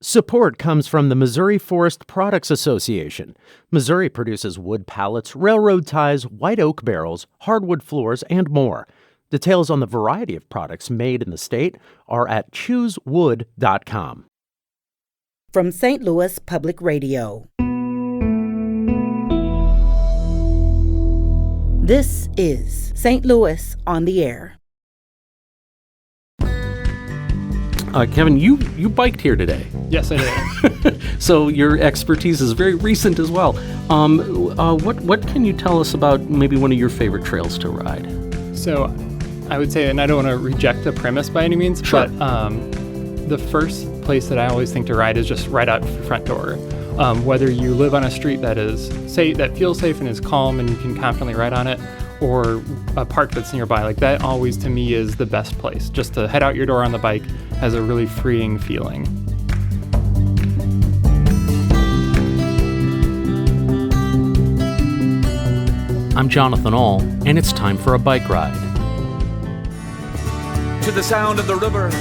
Support comes from the Missouri Forest Products Association. Missouri produces wood pallets, railroad ties, white oak barrels, hardwood floors, and more. Details on the variety of products made in the state are at choosewood.com. From St. Louis Public Radio. This is St. Louis on the Air. Kevin, you biked here today. Yes, I did. So your expertise is very recent as well. What can you tell us about maybe one of your favorite trails to ride? So I would say, and I don't want to reject the premise by any means, sure. But the first place that I always think to ride is just right out your front door. Whether you live on a street that feels safe and is calm and you can confidently ride on it, or a park that's nearby, like that always to me is the best place. Just to head out your door on the bike has a really freeing feeling. I'm Jonathan Ahl, and it's time for a bike ride. To the sound of the river,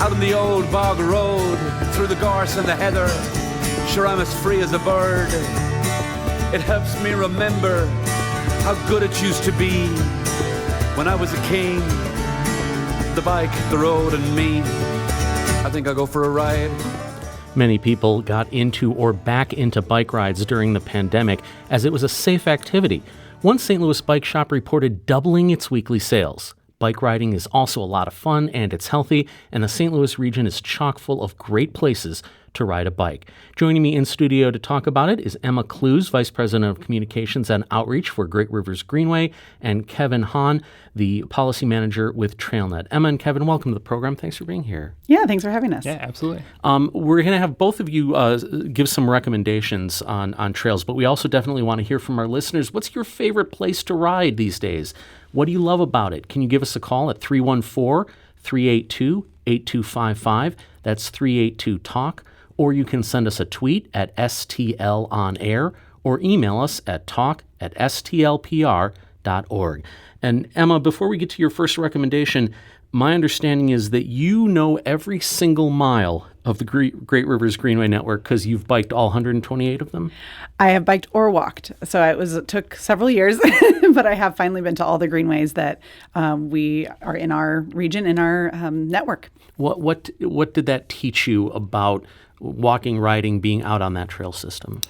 out on the old bog road, through the gorse and the heather, sure I'm as free as a bird. It helps me remember how good it used to be when I was a king. The bike, the road, and me. I think I'll go for a ride. Many people got into or back into bike rides during the pandemic as it was a safe activity. One St. Louis bike shop reported doubling its weekly sales. Bike riding is also a lot of fun and it's healthy, and the St. Louis region is chock full of great places to ride a bike. Joining me in studio to talk about it is Emma Klues, Vice President of Communications and Outreach for Great Rivers Greenway, and Kevin Hahn, the Policy Manager with Trailnet. Emma and Kevin, welcome to the program. Thanks for being here. Yeah, thanks for having us. Yeah, absolutely. We're going to have both of you give some recommendations on trails, but we also definitely want to hear from our listeners. What's your favorite place to ride these days? What do you love about it? Can you give us a call at 314-382-8255? That's 382-TALK. Or you can send us a tweet at STLOnAir or email us at talk@stlpr.org. And Emma, before we get to your first recommendation, my understanding is that you know every single mile of the Great Rivers Greenway network because you've biked all 128 of them? I have biked or walked. So it took several years, but I have finally been to all the greenways that we are in our region, in our network. What did that teach you about walking, riding, being out on that trail system?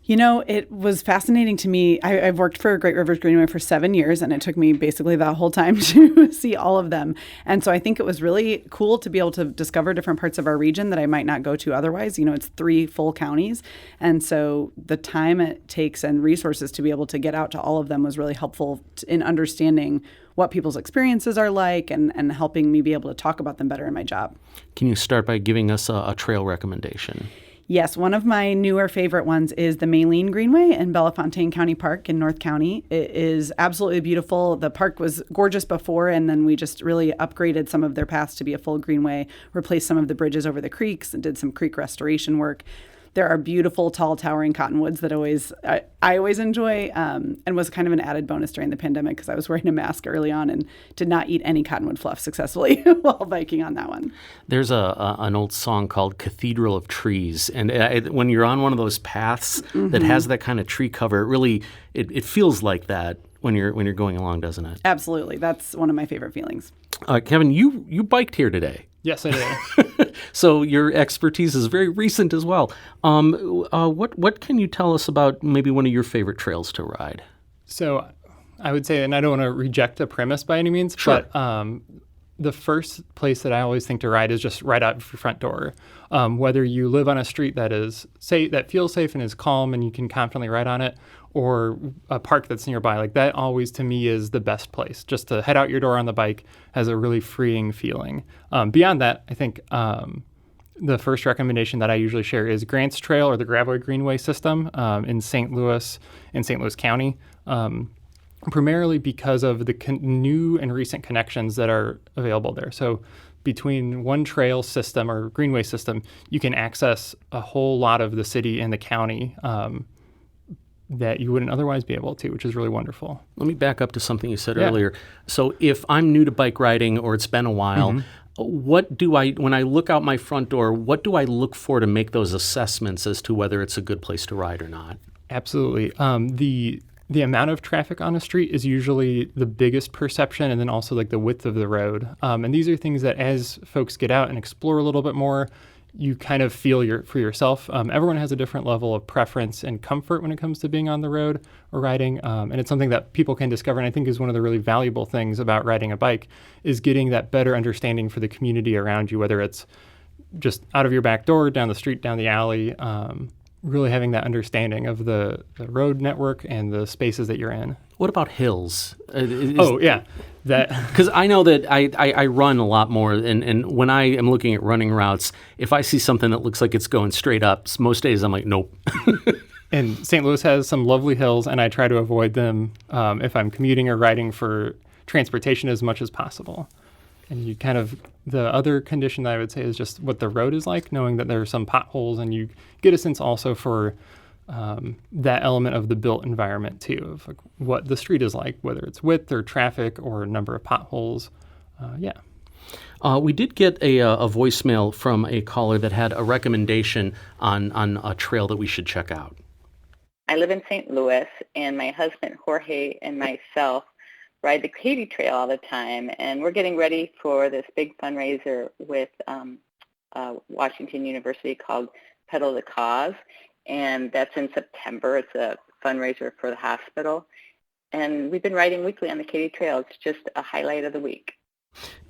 You know, it was fascinating to me. I've worked for Great Rivers Greenway for 7 years, and it took me basically that whole time to see all of them. And so I think it was really cool to be able to discover different parts of our region that I might not go to otherwise. You know, it's 3 full counties. And so the time it takes and resources to be able to get out to all of them was really helpful in understanding what people's experiences are like and helping me be able to talk about them better in my job. Can you start by giving us a trail recommendation? Yes, one of my newer favorite ones is the Maline Greenway in Bellefontaine County Park in North County. It is absolutely beautiful. The park was gorgeous before, and then we just really upgraded some of their paths to be a full greenway, replaced some of the bridges over the creeks, and did some creek restoration work. There are beautiful, tall, towering cottonwoods that I always enjoy, and was kind of an added bonus during the pandemic because I was wearing a mask early on and did not eat any cottonwood fluff successfully while biking on that one. There's an old song called Cathedral of Trees, and when you're on one of those paths that has that kind of tree cover, it really it feels like that when you're going along, doesn't it? Absolutely. That's one of my favorite feelings. Kevin, you biked here today. Yes, I did. So your expertise is very recent as well. What can you tell us about maybe one of your favorite trails to ride? So I would say, and I don't want to reject the premise by any means, sure. But the first place that I always think to ride is just right out your front door. Whether you live on a street that feels safe and is calm and you can confidently ride on it, or a park that's nearby, like that always to me is the best place. Just to head out your door on the bike has a really freeing feeling. Beyond that, I think the first recommendation that I usually share is Grant's Trail or the Greenway Greenway system in St. Louis County. Primarily because of the new and recent connections that are available there. So between one trail system or greenway system, you can access a whole lot of the city and the county that you wouldn't otherwise be able to, which is really wonderful. Let me back up to something you said earlier. So if I'm new to bike riding or it's been a while, When I look out my front door, what do I look for to make those assessments as to whether it's a good place to ride or not? Absolutely. The amount of traffic on a street is usually the biggest perception, and then also like the width of the road. And these are things that as folks get out and explore a little bit more, you kind of feel for yourself. Everyone has a different level of preference and comfort when it comes to being on the road or riding. And it's something that people can discover. And I think is one of the really valuable things about riding a bike is getting that better understanding for the community around you, whether it's just out of your back door, down the street, down the alley, really having that understanding of the road network and the spaces that you're in. What about hills? Yeah. Because I know that I run a lot more, and when I am looking at running routes, if I see something that looks like it's going straight up, most days I'm like, nope. And St. Louis has some lovely hills, and I try to avoid them if I'm commuting or riding for transportation as much as possible. And you the other condition that I would say is just what the road is like, knowing that there are some potholes, and you get a sense also for that element of the built environment too, of like what the street is like, whether it's width or traffic or number of potholes. We did get a voicemail from a caller that had a recommendation on a trail that we should check out. I live in St. Louis, and my husband Jorge and myself ride the Katy Trail all the time, and we're getting ready for this big fundraiser with Washington University called Pedal the Cause, and that's in September. It's a fundraiser for the hospital, and we've been riding weekly on the Katy Trail. It's just a highlight of the week.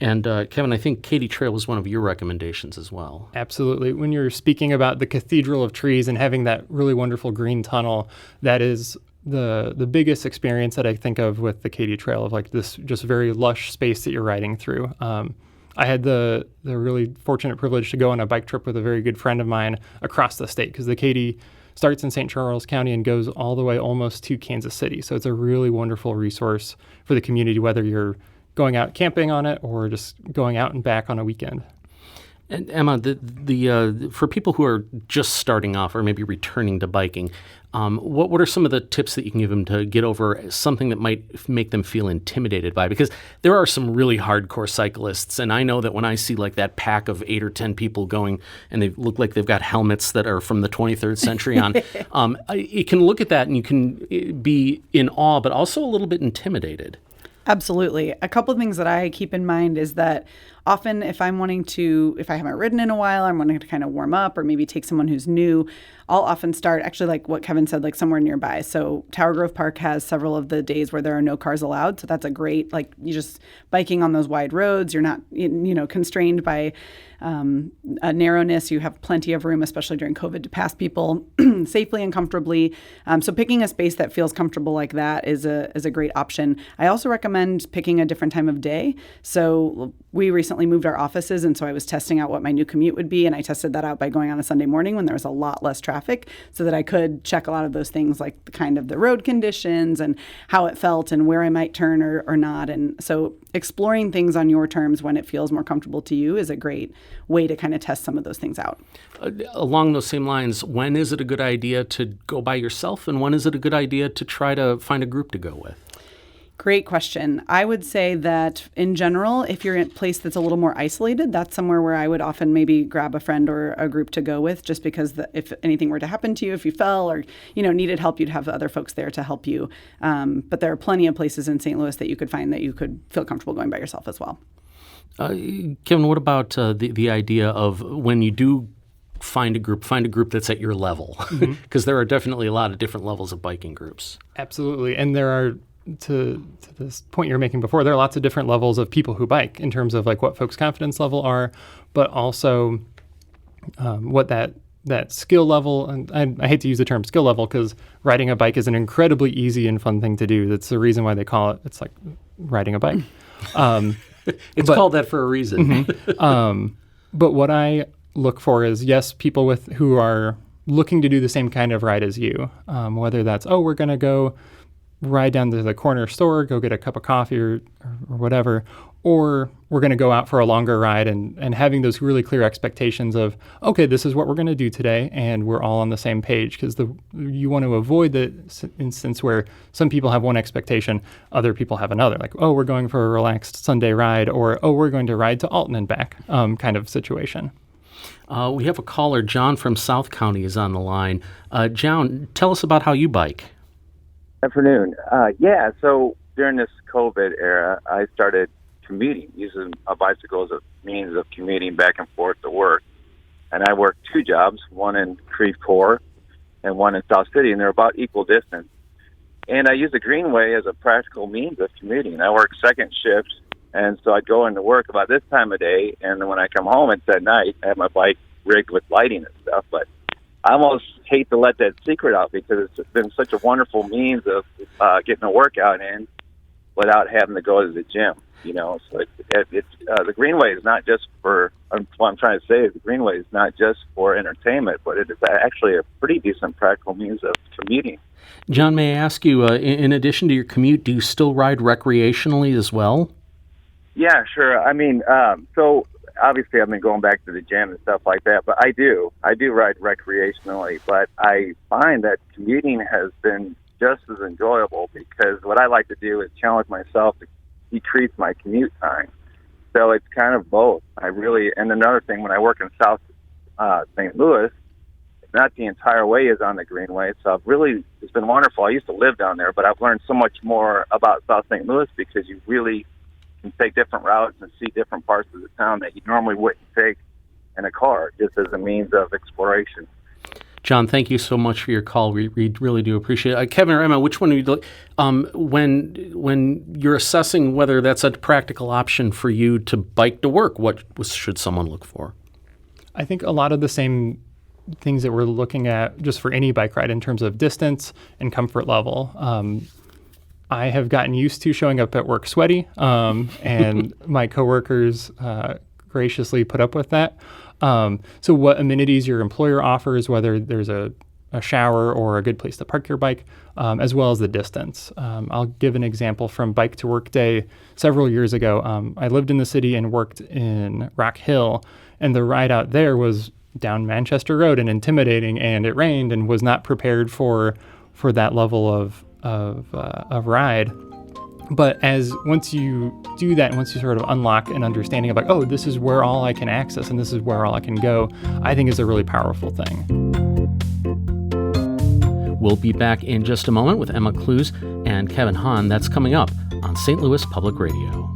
And Kevin, I think Katy Trail was one of your recommendations as well. Absolutely. When you're speaking about the Cathedral of Trees and having that really wonderful green tunnel, that is the biggest experience that I think of with the Katy Trail, of like this just very lush space that you're riding through. I had the really fortunate privilege to go on a bike trip with a very good friend of mine across the state, because the Katy starts in St. Charles County and goes all the way almost to Kansas City. So it's a really wonderful resource for the community, whether you're going out camping on it or just going out and back on a weekend. And Emma, for people who are just starting off or maybe returning to biking, what are some of the tips that you can give them to get over something that might make them feel intimidated by? Because there are some really hardcore cyclists, and I know that when I see like that pack of 8 or 10 people going, and they look like they've got helmets that are from the 23rd century on, you can look at that and you can be in awe, but also a little bit intimidated. Absolutely. A couple of things that I keep in mind is that often if I haven't ridden in a while, I'm wanting to kind of warm up or maybe take someone who's new, I'll often start actually like what Kevin said, like somewhere nearby. So Tower Grove Park has several of the days where there are no cars allowed. So that's a great, like you just biking on those wide roads. You're not, constrained by a narrowness. You have plenty of room, especially during COVID, to pass people safely and comfortably. So picking a space that feels comfortable like that is a great option. I also recommend picking a different time of day. So we recently moved our offices, and so I was testing out what my new commute would be, and I tested that out by going on a Sunday morning when there was a lot less traffic, so that I could check a lot of those things like the kind of the road conditions and how it felt and where I might turn or not. And so exploring things on your terms when it feels more comfortable to you is a great way to kind of test some of those things out. Along those same lines, when is it a good idea to go by yourself, and when is it a good idea to try to find a group to go with? Great question. I would say that in general, if you're in a place that's a little more isolated, that's somewhere where I would often maybe grab a friend or a group to go with, just because if anything were to happen to you, if you fell or, needed help, you'd have other folks there to help you. But there are plenty of places in St. Louis that you could find that you could feel comfortable going by yourself as well. Kevin, what about the idea of when you do find a group that's at your level? Because there are definitely a lot of different levels of biking groups. Absolutely. And there are, to this point you were making before, there are lots of different levels of people who bike in terms of like what folks' confidence level are, but also what that skill level, and I hate to use the term skill level because riding a bike is an incredibly easy and fun thing to do. That's the reason why they call it, it's like riding a bike. It's called that for a reason. But what I look for is, yes, people who are looking to do the same kind of ride as you, whether that's, we're going to go ride down to the corner store, go get a cup of coffee or whatever, or we're going to go out for a longer ride, and having those really clear expectations of, okay, this is what we're going to do today, and we're all on the same page, because you want to avoid the instance where some people have one expectation, other people have another, like, oh, we're going for a relaxed Sunday ride, or, oh, we're going to ride to Alton and back kind of situation. We have a caller, John from South County is on the line. John, tell us about how you bike. Afternoon. So during this COVID era, I started commuting, using a bicycle as a means of commuting back and forth to work. And I worked 2 jobs, one in Creve Coeur and one in South City, and they're about equal distance. And I used the Greenway as a practical means of commuting. I worked second shift, and so I'd go into work about this time of day, and then when I come home, it's at night. I have my bike rigged with lighting and stuff, but I almost hate to let that secret out, because it's been such a wonderful means of getting a workout in without having to go to the gym. So it's the Greenway is not just for. What I'm trying to say is the Greenway is not just for entertainment, but it is actually a pretty decent practical means of commuting. John, may I ask you, in addition to your commute, do you still ride recreationally as well? Yeah, sure. I mean, so obviously I've been going back to the gym and stuff like that, but I do ride recreationally, but I find that commuting has been just as enjoyable, because what I like to do is challenge myself to decrease my commute time. So it's kind of both. And another thing, when I work in South St. Louis, not the entire way is on the Greenway, so it's been wonderful. I used to live down there, but I've learned so much more about South St. Louis, because you really can take different routes and see different parts of the town that you normally wouldn't take in a car, just as a means of exploration. John, thank you so much for your call. We really do appreciate it. Kevin or Emma, which one would you like? When you're assessing whether that's a practical option for you to bike to work, what should someone look for? I think a lot of the same things that we're looking at just for any bike ride in terms of distance and comfort level. I have gotten used to showing up at work sweaty, and my coworkers graciously put up with that. So what amenities your employer offers, whether there's a shower or a good place to park your bike, as well as the distance. I'll give an example from Bike to Work Day several years ago. I lived in the city and worked in Rock Hill, and the ride out there was down Manchester Road and intimidating, and it rained, and was not prepared for that level of ride. But once you do that, and once you sort of unlock an understanding of like, oh, this is where all I can access and this is where all I can go, I think is a really powerful thing. We'll be back in just a moment with Emma Klues and Kevin Hahn. That's coming up on St. Louis Public Radio.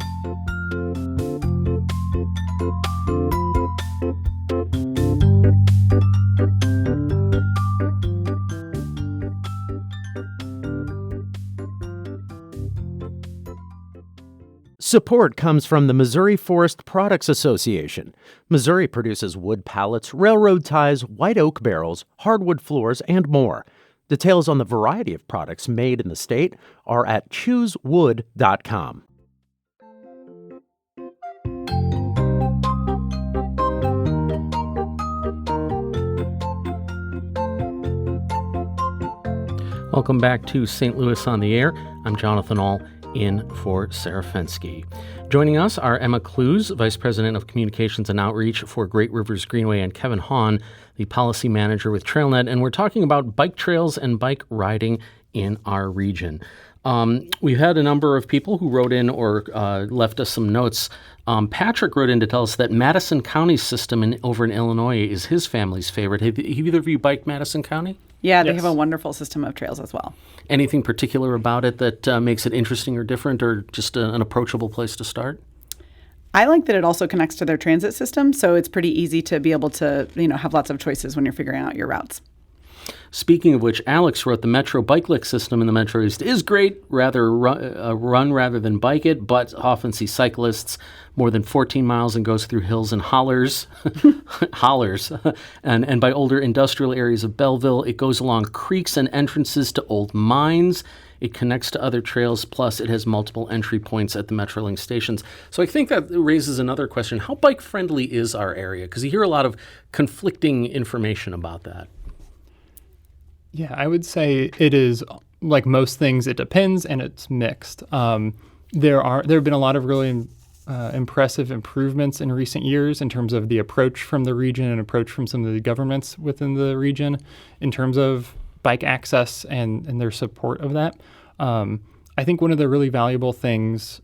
Support comes from the Missouri Forest Products Association. Missouri produces wood pallets, railroad ties, white oak barrels, hardwood floors, and more. Details on the variety of products made in the state are at choosewood.com. Welcome back to St. Louis on the Air. I'm Jonathan Ahl, in for Sarah Fensky. Joining us are Emma Klues, Vice President of Communications and Outreach for Great Rivers Greenway, and Kevin Hahn, the Policy Manager with Trailnet, and we're talking about bike trails and bike riding in our region. We've had a number of people who wrote in or left us some notes. Patrick wrote in to tell us that Madison County's system over in Illinois is his family's favorite. Have either of you biked Madison County? Yeah, they Yes. have a wonderful system of trails as well. Anything particular about it that makes it interesting or different, or just an approachable place to start? I like that it also connects to their transit system, so it's pretty easy to be able to, have lots of choices when you're figuring out your routes. Speaking of which, Alex wrote the Metro Bike Lick system in the Metro East is great, run rather than bike it, but often see cyclists more than 14 miles and goes through hills and hollers, and by older industrial areas of Belleville. It goes along creeks and entrances to old mines. It connects to other trails, plus it has multiple entry points at the Metrolink stations. So I think that raises another question. How bike-friendly is our area? Because you hear a lot of conflicting information about that. Yeah, I would say it is like most things, it depends and it's mixed. There have been a lot of really impressive improvements in recent years in terms of the approach from the region and approach from some of the governments within the region in terms of bike access and their support of that. I think one of the really valuable things,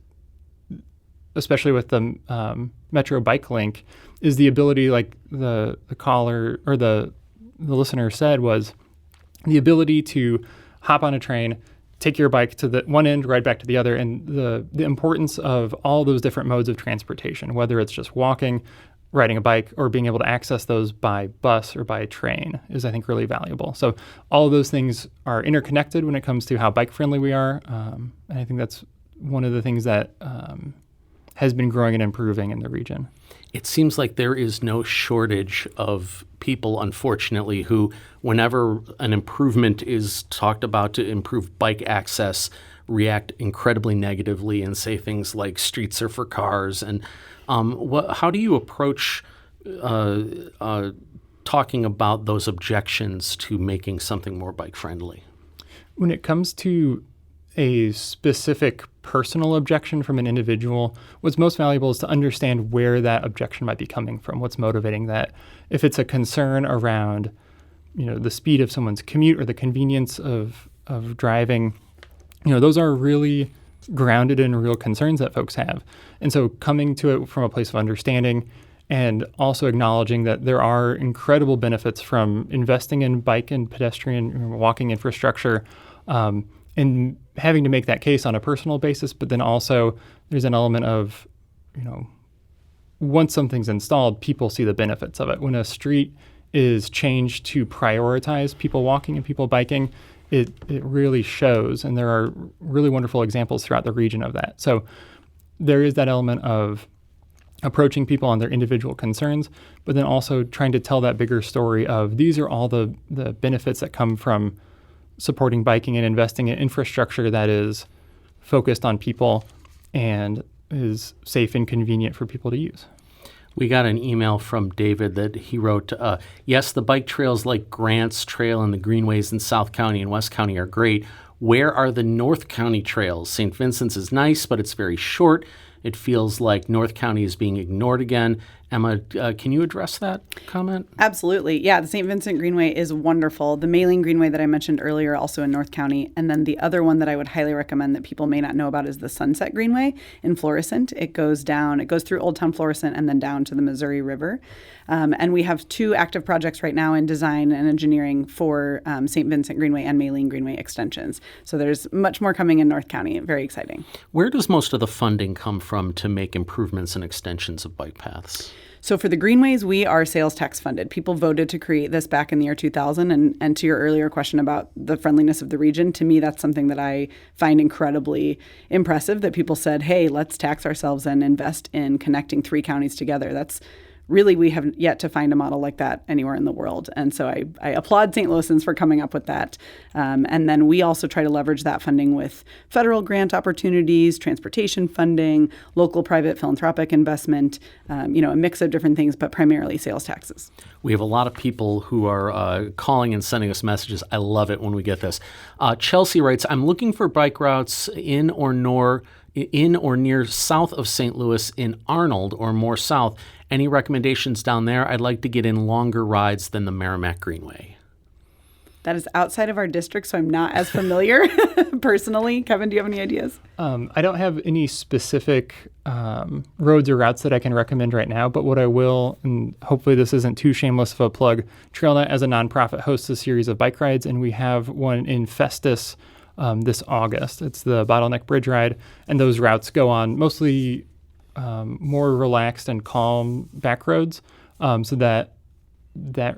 especially with the Metro Bike Link, is the ability, like the caller or the listener said, was the ability to hop on a train, take your bike to the one end, ride back to the other, and the importance of all those different modes of transportation, whether it's just walking, riding a bike, or being able to access those by bus or by train, is, I think, really valuable. So all of those things are interconnected when it comes to how bike-friendly we are, and I think that's one of the things that has been growing and improving in the region. It seems like there is no shortage of people, unfortunately, who, whenever an improvement is talked about to improve bike access, react incredibly negatively and say things like streets are for cars. And how do you approach talking about those objections to making something more bike friendly? When it comes to a specific personal objection from an individual, what's most valuable is to understand where that objection might be coming from, what's motivating that. If it's a concern around, the speed of someone's commute or the convenience of driving, those are really grounded in real concerns that folks have. And so coming to it from a place of understanding and also acknowledging that there are incredible benefits from investing in bike and pedestrian walking infrastructure, and having to make that case on a personal basis, but then also there's an element of, once something's installed, people see the benefits of it. When a street is changed to prioritize people walking and people biking, it really shows, and there are really wonderful examples throughout the region of that. So there is that element of approaching people on their individual concerns, but then also trying to tell that bigger story of these are all the benefits that come from supporting biking and investing in infrastructure that is focused on people and is safe and convenient for people to use. We got an email from David that he wrote, yes, the bike trails like Grants Trail and the Greenways in South County and West County are great. Where are the North County trails? St. Vincent's is nice, but it's very short. It feels like North County is being ignored again. Emma, can you address that comment? Absolutely. Yeah, the St. Vincent Greenway is wonderful. The Maline Greenway that I mentioned earlier, also in North County. And then the other one that I would highly recommend that people may not know about is the Sunset Greenway in Florissant. It goes through Old Town Florissant and then down to the Missouri River. And we have 2 active projects right now in design and engineering for St. Vincent Greenway and Maline Greenway extensions. So there's much more coming in North County. Very exciting. Where does most of the funding come from to make improvements and extensions of bike paths? So for the Greenways, we are sales tax funded. People voted to create this back in the year 2000. And to your earlier question about the friendliness of the region, to me, that's something that I find incredibly impressive, that people said, hey, let's tax ourselves and invest in connecting 3 counties together. That's really, we have yet to find a model like that anywhere in the world. And so I applaud St. Louisans for coming up with that. And then we also try to leverage that funding with federal grant opportunities, transportation funding, local private philanthropic investment, a mix of different things, but primarily sales taxes. We have a lot of people who are calling and sending us messages. I love it when we get this. Chelsea writes, I'm looking for bike routes in or near south of St. Louis in Arnold or more south. Any recommendations down there? I'd like to get in longer rides than the Merrimack Greenway. That is outside of our district, so I'm not as familiar personally. Kevin, do you have any ideas? I don't have any specific roads or routes that I can recommend right now, but what I will, and hopefully this isn't too shameless of a plug, Trailnet as a nonprofit hosts a series of bike rides, and we have one in Festus this August. It's the Bottleneck Bridge Ride, and those routes go on mostly more relaxed and calm back roads, so that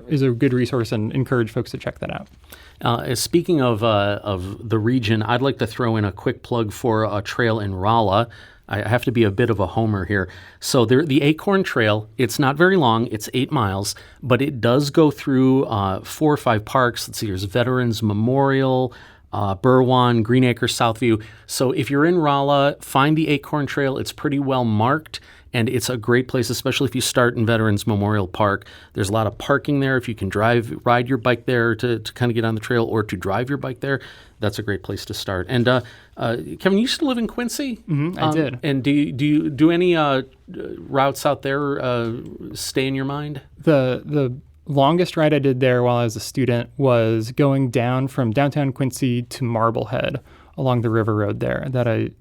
is a good resource and encourage folks to check that out. Speaking of the region, I'd like to throw in a quick plug for a trail in Rolla. I have to be a bit of a homer here. So the Acorn Trail, it's not very long. It's 8 miles, but it does go through 4 or 5 parks. Let's see, there's Veterans Memorial, Burwan, Green Acres, Southview. So if you're in Rolla, find the Acorn Trail. It's pretty well marked, and it's a great place, especially if you start in Veterans Memorial Park. There's a lot of parking there. If you can ride your bike there to kind of get on the trail or to drive your bike there, that's a great place to start. And Kevin, you used to live in Quincy? Mm-hmm, I did. And do you do any routes out there stay in your mind? The longest ride I did there while I was a student was going down from downtown Quincy to Marblehead along the River Road there. That I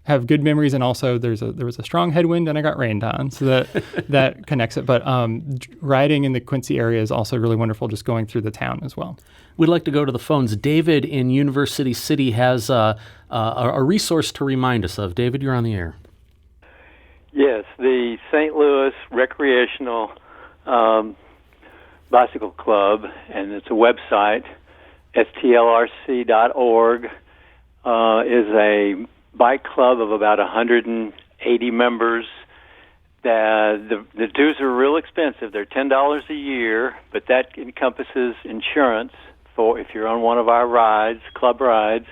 have good memories, and also there was a strong headwind and I got rained on, so that connects it. But riding in the Quincy area is also really wonderful, just going through the town as well. We'd like to go to the phones. David in University City has a resource to remind us of. David, you're on the air. Yes, the St. Louis Recreational Bicycle Club, and it's a website, stlrc.org, is a bike club of about 180 members. The dues are real expensive. They're $10 a year, but that encompasses insurance for if you're on one of our rides, club rides,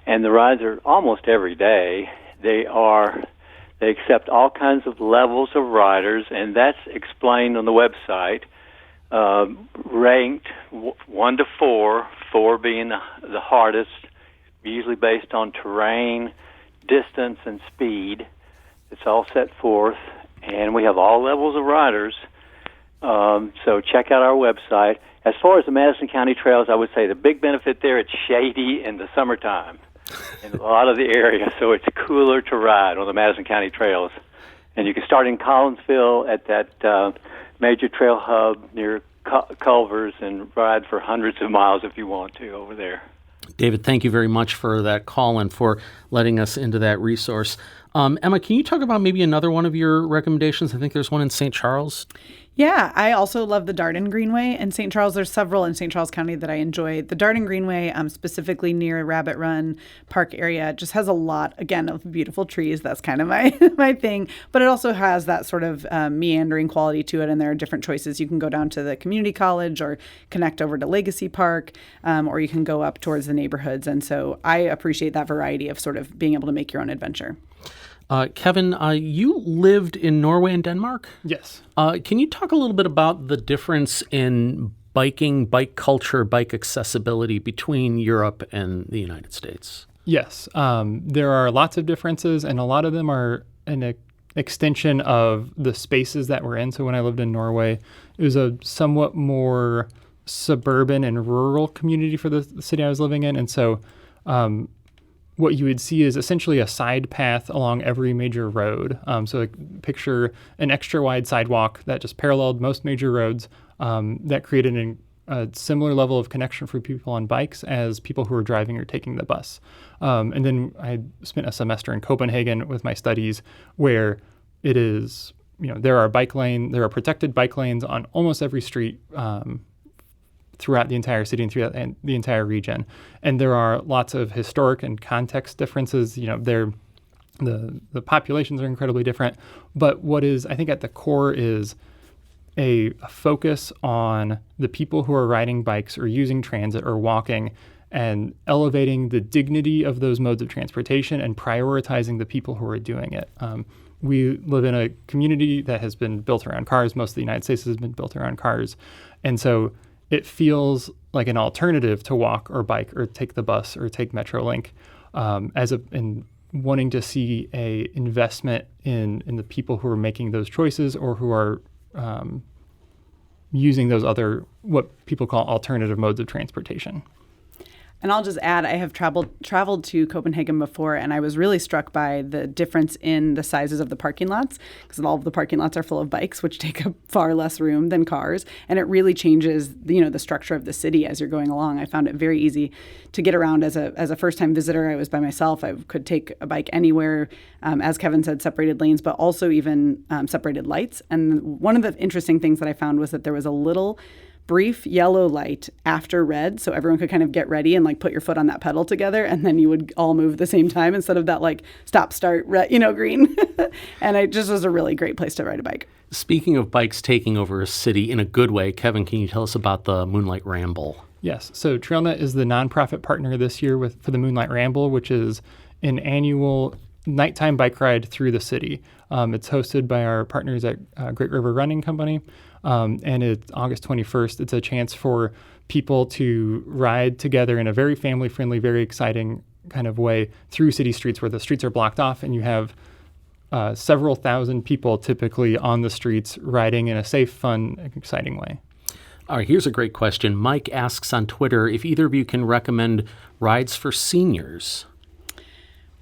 and the rides are almost every day. They accept all kinds of levels of riders, and that's explained on the website, ranked 1 to 4, 4 being the hardest, usually based on terrain, distance, and speed. It's all set forth, and we have all levels of riders. So check out our website. As far as the Madison County trails, I would say the big benefit there, it's shady in the summertime in a lot of the area, so it's cooler to ride on the Madison County trails. And you can start in Collinsville at that major trail hub near Culver's and ride for hundreds of miles if you want to over there. David, thank you very much for that call and for letting us into that resource. Emma, can you talk about maybe another one of your recommendations? I think there's one in St. Charles. Yeah, I also love the Darden Greenway in St. Charles. There's several in St. Charles County that I enjoy. The Darden Greenway, specifically near Rabbit Run Park area, just has a lot, again, of beautiful trees. That's kind of my thing. But it also has that sort of meandering quality to it, and there are different choices. You can go down to the community college or connect over to Legacy Park, or you can go up towards the neighborhoods. And so I appreciate that variety of sort of being able to make your own adventure. Kevin, you lived in Norway and Denmark? Yes. Can you talk a little bit about the difference in biking, bike culture, bike accessibility between Europe and the United States? Yes. There are lots of differences, and a lot of them are an extension of the spaces that we're in. So when I lived in Norway, it was a somewhat more suburban and rural community for the city I was living in. And so what you would see is essentially a side path along every major road. So picture an extra wide sidewalk that just paralleled most major roads that created a similar level of connection for people on bikes as people who are driving or taking the bus. And then I spent a semester in Copenhagen with my studies where it is, there are protected bike lanes on almost every street throughout the entire city and throughout the entire region. And there are lots of historic and context differences. The populations are incredibly different. But what is, I think, at the core is a focus on the people who are riding bikes or using transit or walking and elevating the dignity of those modes of transportation and prioritizing the people who are doing it. We live in a community that has been built around cars. Most of the United States has been built around cars. And so it feels like an alternative to walk or bike or take the bus or take Metrolink, in wanting to see a investment in the people who are making those choices or who are using those other, what people call alternative modes of transportation. And I'll just add, I have traveled to Copenhagen before, and I was really struck by the difference in the sizes of the parking lots, because all of the parking lots are full of bikes, which take up far less room than cars. And it really changes, the structure of the city as you're going along. I found it very easy to get around as a first-time visitor. I was by myself. I could take a bike anywhere. As Kevin said, separated lanes, but also even separated lights. And one of the interesting things that I found was that there was a little brief yellow light after red, so everyone could kind of get ready and put your foot on that pedal together, and then you would all move at the same time instead of that stop start red, green. And it just was a really great place to ride a bike. Speaking of bikes taking over a city in a good way, Kevin, can you tell us about the Moonlight Ramble? Yes. So Trailnet is the nonprofit partner this year for the Moonlight Ramble, which is an annual nighttime bike ride through the city. It's hosted by our partners at Great River Running Company, and it's August 21st. It's a chance for people to ride together in a very family-friendly, very exciting kind of way through city streets where the streets are blocked off, and you have several thousand people typically on the streets riding in a safe, fun, exciting way. All right, here's a great question. Mike asks on Twitter if either of you can recommend rides for seniors.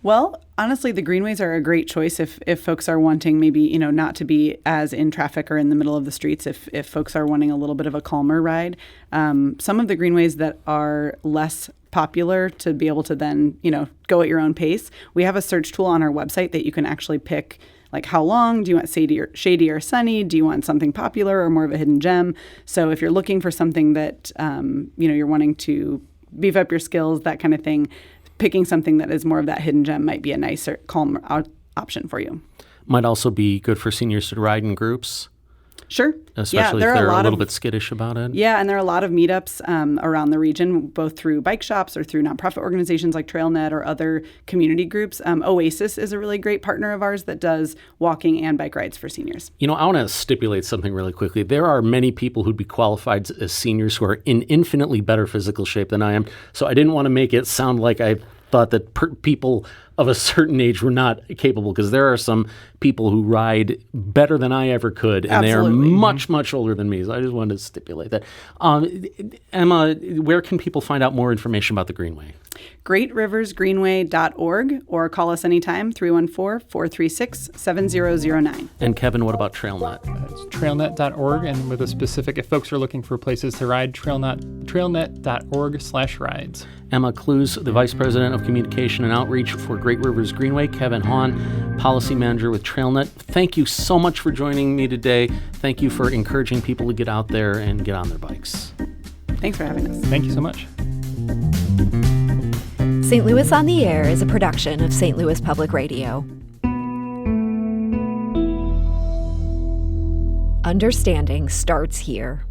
Well, honestly, the Greenways are a great choice if folks are wanting maybe, not to be as in traffic or in the middle of the streets, if folks are wanting a little bit of a calmer ride. Some of the Greenways that are less popular to be able to then, go at your own pace, we have a search tool on our website that you can actually pick, like how long, do you want shady or sunny? Do you want something popular or more of a hidden gem? So if you're looking for something that, you're wanting to beef up your skills, that kind of thing, picking something that is more of that hidden gem might be a nicer, calm option for you. Might also be good for seniors to ride in groups. Sure. Especially if they're a little bit skittish about it. Yeah, and there are a lot of meetups around the region, both through bike shops or through nonprofit organizations like Trailnet or other community groups. Oasis is a really great partner of ours that does walking and bike rides for seniors. I want to stipulate something really quickly. There are many people who'd be qualified as seniors who are in infinitely better physical shape than I am. So I didn't want to make it sound like I thought that people of a certain age were not capable, because there are some people who ride better than I ever could, and Absolutely. they are much, much older than me. So I just wanted to stipulate that. Emma, where can people find out more information about the Greenway? GreatRiversGreenway.org, or call us anytime, 314-436-7009. And Kevin, what about Trailnet? It's trailnet.org, and with a specific, if folks are looking for places to ride, trailnet.org/rides. Emma Klues, the Vice President of Communication and Outreach for Great Rivers Greenway. Kevin Hahn, Policy Manager with Trailnet. Thank you so much for joining me today. Thank you for encouraging people to get out there and get on their bikes. Thanks for having us. Thank you so much. St. Louis on the Air is a production of St. Louis Public Radio. Understanding starts here.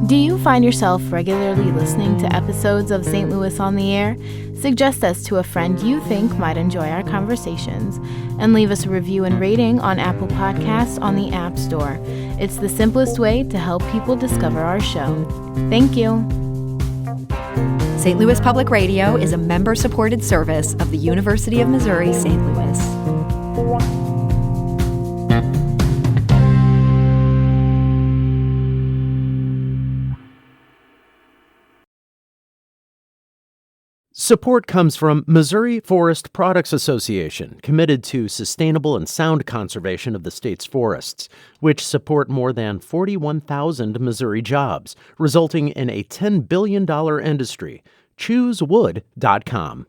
Do you find yourself regularly listening to episodes of St. Louis on the Air? Suggest us to a friend you think might enjoy our conversations, and leave us a review and rating on Apple Podcasts on the App Store. It's the simplest way to help people discover our show. Thank you. St. Louis Public Radio is a member-supported service of the University of Missouri, St. Louis. Support comes from Missouri Forest Products Association, committed to sustainable and sound conservation of the state's forests, which support more than 41,000 Missouri jobs, resulting in a $10 billion industry. ChooseWood.com.